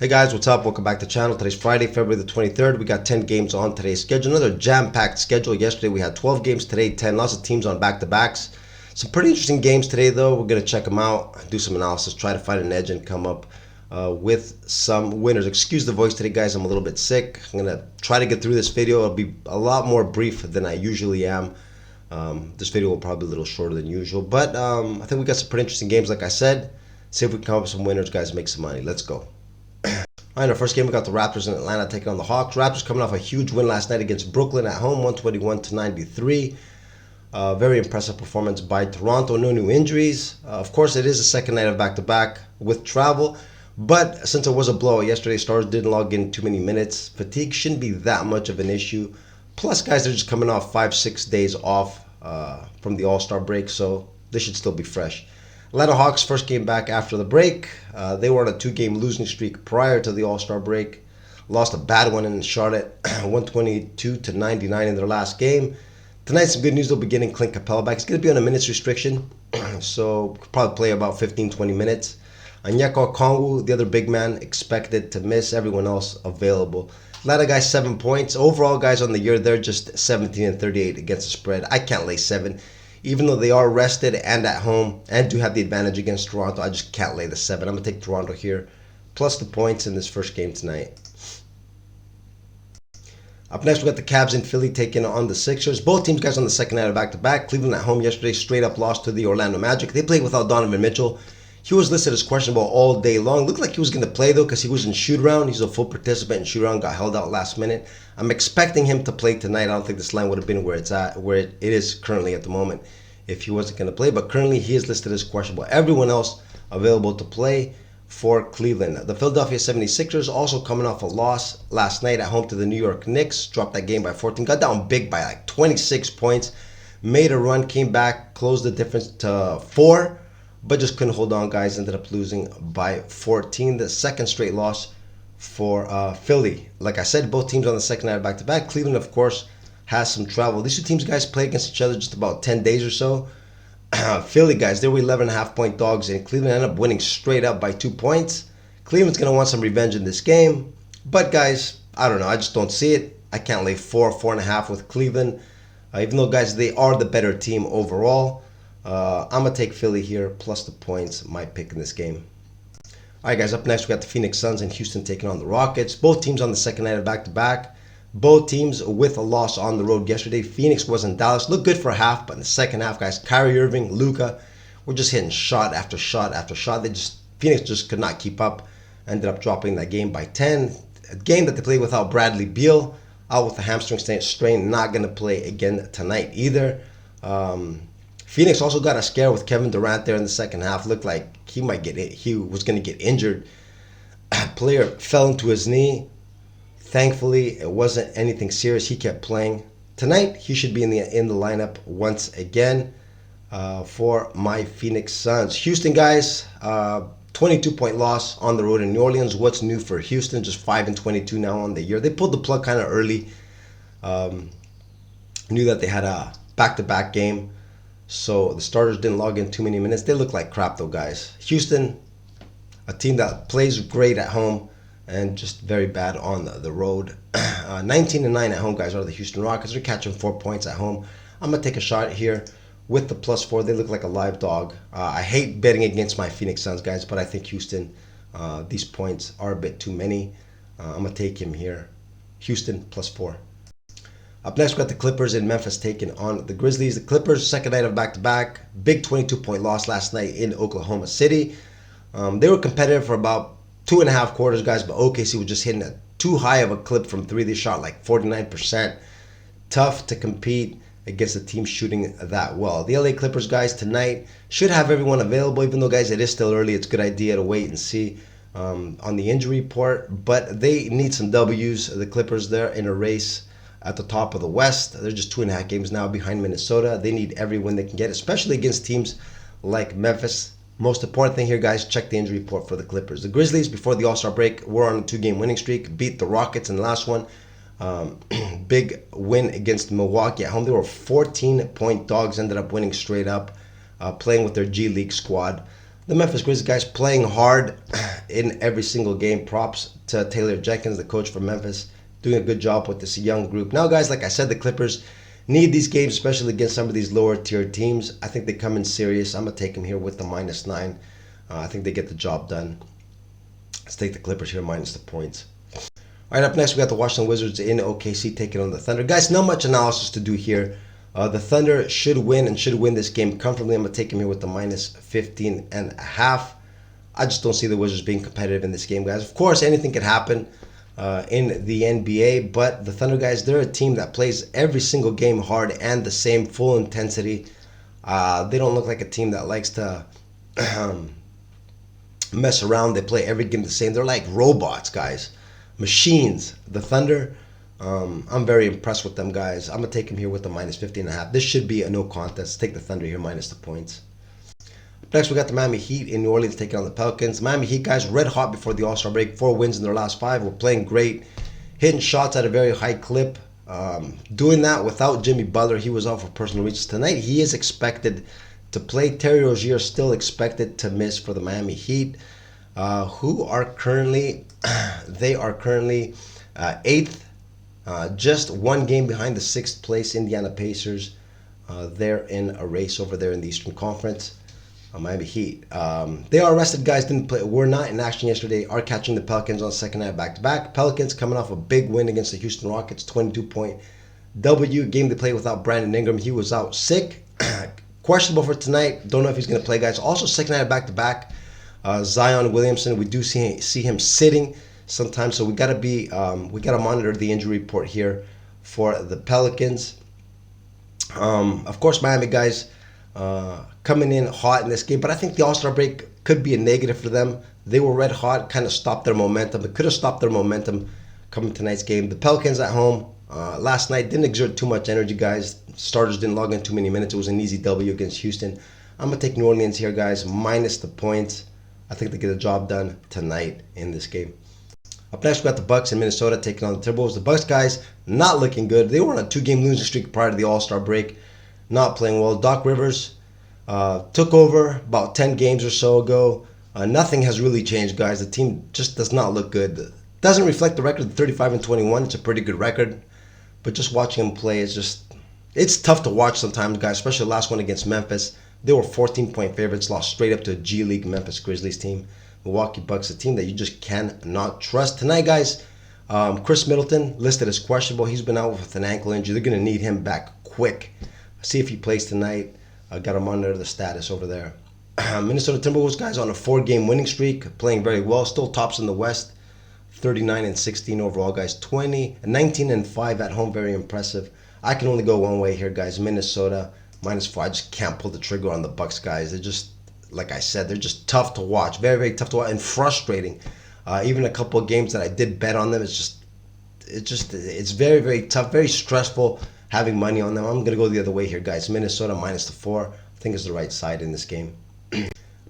Hey guys, what's up? Welcome back to the channel. Today's Friday, February the 23rd. We got 10 games on today's schedule. Another jam-packed schedule. Yesterday we had 12 games, today 10. Lots of teams on back-to-backs. Some pretty interesting games today though. We're going to check them out, do some analysis, try to find an edge and come up with some winners. Excuse the voice today guys, I'm a little bit sick. I'm going to try to get through this video. It'll be a lot more brief than I usually am. This video will probably be a little shorter than usual. But I think we got some pretty interesting games like I said. See if we can come up with some winners guys and make some money. Let's go. All right, in our first game, we got the Raptors in Atlanta taking on the Hawks. Raptors coming off a huge win last night against Brooklyn at home, 121-93. Very impressive performance by Toronto. No new injuries. Of course, it is the second night of back-to-back with travel. But since it was a blowout yesterday, stars didn't log in too many minutes. Fatigue shouldn't be that much of an issue. Plus, guys, they're just coming off 5-6 days off from the All-Star break, so they should still be fresh. Atlanta Hawks first game back after the break. They were on a two-game losing streak prior to the All-Star break. Lost a bad one in Charlotte, 122-99 in their last game. Tonight, some good news. They'll be getting Clint Capella back. He's going to be on a minutes restriction, so could probably play about 15-20 minutes. Onyeka Okongwu, the other big man, expected to miss. Everyone else available. Atlanta guys, 7 points. Overall, guys, on the year, they're just 17-38 against the spread. I can't lay 7. Even though they are rested and at home and do have the advantage against Toronto, I just can't lay the 7. I'm going to take Toronto here, plus the points in this first game tonight. Up next, we got the Cavs in Philly taking on the Sixers. Both teams, guys, on the second night of back-to-back. Cleveland at home yesterday, straight up lost to the Orlando Magic. They played without Donovan Mitchell. He was listed as questionable all day long. Looked like he was going to play, though, because he was in shoot-around. He's a full participant in shoot-around, got held out last minute. I'm expecting him to play tonight. I don't think this line would have been where it's at, where it is currently at the moment if he wasn't going to play. But currently, he is listed as questionable. Everyone else available to play for Cleveland. The Philadelphia 76ers also coming off a loss last night at home to the New York Knicks. Dropped that game by 14. Got down big by like 26 points. Made a run, came back, closed the difference to 4. But just couldn't hold on, guys. Ended up losing by 14. The second straight loss for Philly. Like I said, both teams on the second night of back-to-back. Cleveland, of course, has some travel. These two teams, guys, play against each other just about 10 days or so. Philly, guys, they were 11.5-point dogs, and Cleveland ended up winning straight up by 2 points. Cleveland's going to want some revenge in this game. But, guys, I don't know. I just don't see it. I can't lay 4.5 with Cleveland. Even though, guys, they are the better team overall. I'm going to take Philly here, plus the points, my pick in this game. All right, guys, up next, we got the Phoenix Suns and Houston taking on the Rockets. Both teams on the second night of back-to-back. Both teams with a loss on the road yesterday. Phoenix was in Dallas. Looked good for a half, but in the second half, guys, Kyrie Irving, Luka, were just hitting shot after shot after shot. Phoenix just could not keep up. Ended up dropping that game by 10. A game that they played without Bradley Beal, out with a hamstring strain, not going to play again tonight either. Phoenix also got a scare with Kevin Durant there in the second half. Looked like he was going to get injured. Player fell into his knee. Thankfully, it wasn't anything serious. He kept playing. Tonight, he should be in the lineup once again for my Phoenix Suns. Houston, guys, 22-point loss on the road in New Orleans. What's new for Houston? Just 5-22 now on the year. They pulled the plug kind of early. Knew that they had a back-to-back game. So the starters didn't log in too many minutes. They look like crap, though, guys. Houston, a team that plays great at home and just very bad on the road. 19-9 at home, guys, are the Houston Rockets. They're catching 4 points at home. I'm going to take a shot here with the +4. They look like a live dog. I hate betting against my Phoenix Suns, guys, but I think Houston, these points are a bit too many. I'm going to take him here. Houston, +4. Up next, we got the Clippers in Memphis taking on the Grizzlies. The Clippers, second night of back-to-back. Big 22-point loss last night in Oklahoma City. They were competitive for about 2.5 quarters, guys, but OKC was just hitting too high of a clip from 3. They shot like 49%. Tough to compete against a team shooting that well. The LA Clippers, guys, tonight should have everyone available, even though, guys, it is still early. It's a good idea to wait and see on the injury report, but they need some W's. The Clippers, they're in a race at the top of the West. They're just 2.5 games now behind Minnesota. They need every win they can get, especially against teams like Memphis. Most important thing here, guys, check the injury report for the Clippers. The Grizzlies, before the All-Star break, were on a 2-game winning streak, beat the Rockets in the last one. Big win against Milwaukee at home. They were 14-point dogs, ended up winning straight up, playing with their G League squad. The Memphis Grizzlies guys playing hard in every single game. Props to Taylor Jenkins, the coach for Memphis, doing a good job with this young group. Now, guys, like I said, the Clippers need these games, especially against some of these lower tier teams. I think they come in serious. I'm going to take them here with the -9. I think they get the job done. Let's take the Clippers here minus the points. All right, up next, we got the Washington Wizards in OKC taking on the Thunder. Guys, not much analysis to do here. The Thunder should win and should win this game comfortably. I'm going to take them here with the -15.5. I just don't see the Wizards being competitive in this game, guys. Of course, anything could happen in the NBA, but the Thunder guys, they're a team that plays every single game hard and the same full intensity. They don't look like a team that likes to mess around. They play every game the same. They're like robots, guys. Machines. The Thunder, I'm very impressed with them, guys. I'm going to take them here with the -15.5. This should be a no contest. Take the Thunder here minus the points. Next, we got the Miami Heat in New Orleans taking on the Pelicans. Miami Heat, guys, red hot before the All-Star break. 4 wins in their last 5. We're playing great. Hitting shots at a very high clip. Doing that without Jimmy Butler. He was out for personal reasons. Tonight, he is expected to play. Terry Rozier still expected to miss for the Miami Heat, who are currently, they are currently 8th. Just 1 game behind the 6th place Indiana Pacers. They're in a race over there in the Eastern Conference. Miami Heat. They are rested, guys. Didn't play. Were not in action yesterday. Are catching the Pelicans on second night back-to-back. Pelicans coming off a big win against the Houston Rockets, 22-point W. Game they played without Brandon Ingram. He was out sick. Questionable for tonight. Don't know if he's going to play, guys. Also, second night back-to-back. Zion Williamson. We do see him sitting sometimes, so we got to monitor the injury report here for the Pelicans. Of course, Miami guys. Coming in hot in this game, but I think the All-Star break could be a negative for them. They were red hot, kind of stopped their momentum. It could have stopped their momentum coming tonight's game. The Pelicans at home last night didn't exert too much energy, guys. Starters didn't log in too many minutes. It was an easy W against Houston. I'm going to take New Orleans here, guys, minus the points. I think they get the job done tonight in this game. Up next, we got the Bucks in Minnesota taking on the Timberwolves. The Bucks, guys, not looking good. They were on a 2-game losing streak prior to the All-Star break. Not playing well. Doc Rivers took over about 10 games or so ago. Nothing has really changed, guys. The team just does not look good. Doesn't reflect the record of 35-21. It's a pretty good record. But just watching them play it's tough to watch sometimes, guys, especially the last one against Memphis. They were 14-point favorites, lost straight up to a G League Memphis Grizzlies team. Milwaukee Bucks, a team that you just cannot trust. Tonight, guys, Chris Middleton listed as questionable. He's been out with an ankle injury. They're going to need him back quick. See if he plays tonight. Got to monitor the status over there. Minnesota Timberwolves, guys, on a 4-game winning streak, playing very well. Still tops in the West. 39-16 overall, guys. 19-5 at home. Very impressive. I can only go one way here, guys. Minnesota -4. I just can't pull the trigger on the Bucks, guys. They're just, like I said, they're just tough to watch. Very, very tough to watch and frustrating. Even a couple of games that I did bet on them, it's very, very tough, very stressful having money on them. I'm going to go the other way here, guys. Minnesota -4. I think is the right side in this game.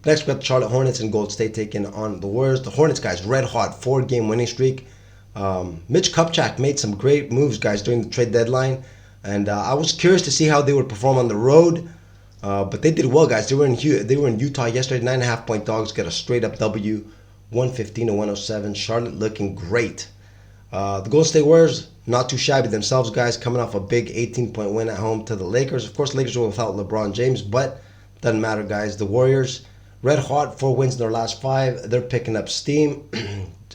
Next, we got the Charlotte Hornets and Gold State taking on the Warriors. The Hornets, guys, red hot, 4-game winning streak. Mitch Kupchak made some great moves, guys, during the trade deadline. And I was curious to see how they would perform on the road. But they did well, guys. They were in Utah yesterday. 9.5-point dogs get a straight-up W, 115-107. Charlotte looking great. The Golden State Warriors, not too shabby themselves, guys, coming off a big 18-point win at home to the Lakers. Of course, Lakers were without LeBron James, but doesn't matter, guys. The Warriors, red hot, 4 wins in their last 5. They're picking up steam.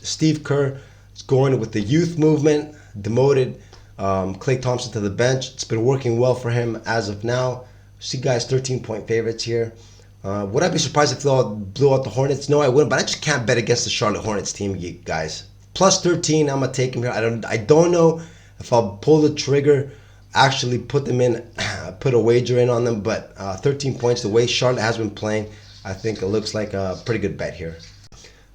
Steve Kerr is going with the youth movement, demoted Klay Thompson to the bench. It's been working well for him as of now. See, guys, 13-point favorites here. Would I be surprised if they blew out the Hornets? No, I wouldn't, but I just can't bet against the Charlotte Hornets team, guys. Plus 13, I'm going to take them here. I don't know if I'll pull the trigger, actually put a wager in on them, but 13 points, the way Charlotte has been playing, I think it looks like a pretty good bet here.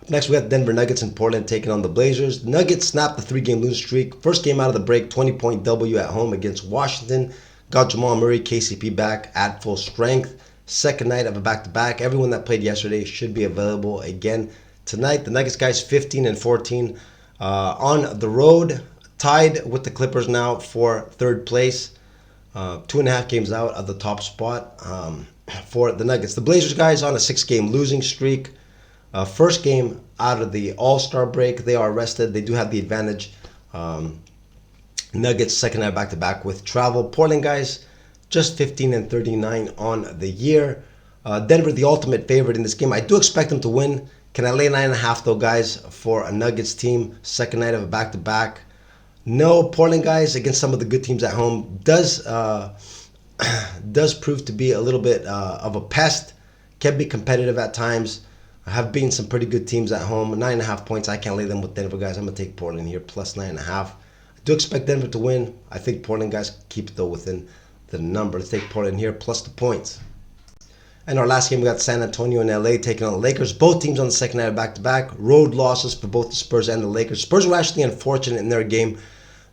Next, we got Denver Nuggets in Portland taking on the Blazers. Nuggets snapped the 3-game losing streak. First game out of the break, 20-point W at home against Washington. Got Jamal Murray, KCP back at full strength. Second night of a back-to-back. Everyone that played yesterday should be available again tonight. The Nuggets, guys, 15-14 on the road, tied with the Clippers now for 3rd place. 2.5 games out of the top spot. for the Nuggets. The Blazers, guys, on a 6-game losing streak. First game out of the All-Star break. They are rested. They do have the advantage. Nuggets second night back-to-back with travel. Portland, guys, just 15-39 on the year. Denver, the ultimate favorite in this game. I do expect them to win. Can I lay 9.5 though, guys, for a Nuggets team? Second night of a back-to-back. No, Portland, guys, against some of the good teams at home, does prove to be a little bit of a pest. Can be competitive at times. Have been some pretty good teams at home. 9.5 points. I can't lay them with Denver, guys. I'm gonna take Portland here plus 9.5. I do expect Denver to win. I think Portland, guys, keep it though within the number. Let's take Portland here plus the points. And our last game, we got San Antonio and LA taking on the Lakers. Both teams on the second night of back-to-back. Road losses for both the Spurs and the Lakers. Spurs were actually unfortunate in their game.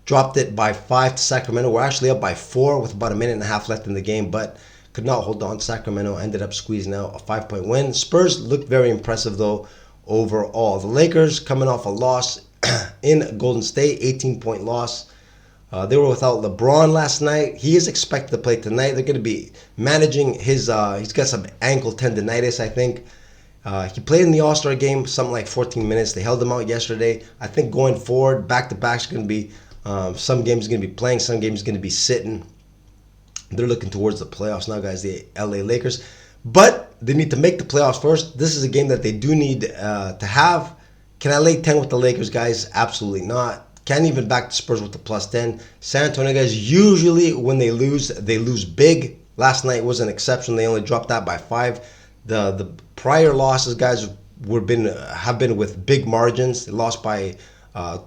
Dropped it by 5 to Sacramento. We're actually up by 4 with about a minute and a half left in the game, but could not hold on. Sacramento ended up squeezing out a 5-point win. Spurs looked very impressive, though, overall. The Lakers coming off a loss in Golden State, 18-point loss. They were without LeBron last night. He is expected to play tonight. They're going to be managing his, he's got some ankle tendonitis, I think. He played in the All-Star game, something like 14 minutes. They held him out yesterday. I think going forward, back-to-back is going to be, some games he's going to be playing, some games he's going to be sitting. They're looking towards the playoffs now, guys, the LA Lakers. But they need to make the playoffs first. This is a game that they do need to have. Can I lay 10 with the Lakers, guys? Absolutely not. Can't even back the Spurs with the plus 10. San Antonio, guys, usually when they lose big. Last night was an exception. They only dropped that by 5. The prior losses, guys, have been with big margins. They lost by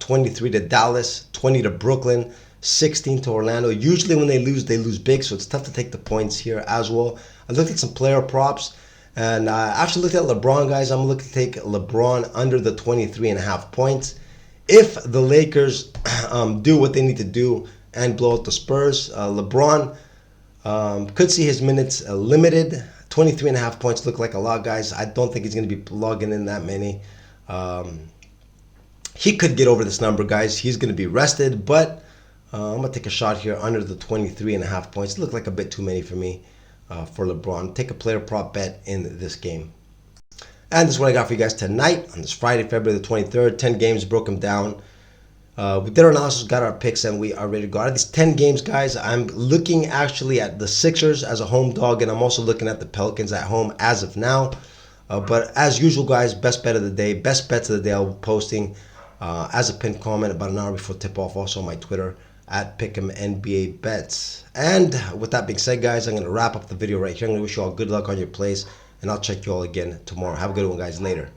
23 to Dallas, 20 to Brooklyn, 16 to Orlando. Usually when they lose big, so it's tough to take the points here as well. I looked at some player props, and I actually looked at LeBron, guys. I'm looking to take LeBron under the 23.5 points. If the Lakers do what they need to do and blow out the Spurs, LeBron could see his minutes limited. 23.5 points look like a lot, guys. I don't think he's going to be logging in that many. He could get over this number, guys. He's going to be rested, but I'm going to take a shot here under the 23.5 points. Look like a bit too many for me for LeBron. Take a player prop bet in this game. And this is what I got for you guys tonight on this Friday, February the 23rd. 10 games, broke them down. We did our analysis, got our picks, and we are ready to go. Out of these 10 games, guys, I'm looking actually at the Sixers as a home dog, and I'm also looking at the Pelicans at home as of now. But as usual, guys, best bet of the day, best bets of the day, I'll be posting as a pinned comment about an hour before tip-off, also on my Twitter at Pick'emNBABets. And with that being said, guys, I'm going to wrap up the video right here. I'm going to wish you all good luck on your plays, and I'll check you all again tomorrow. Have a good one, guys. Later.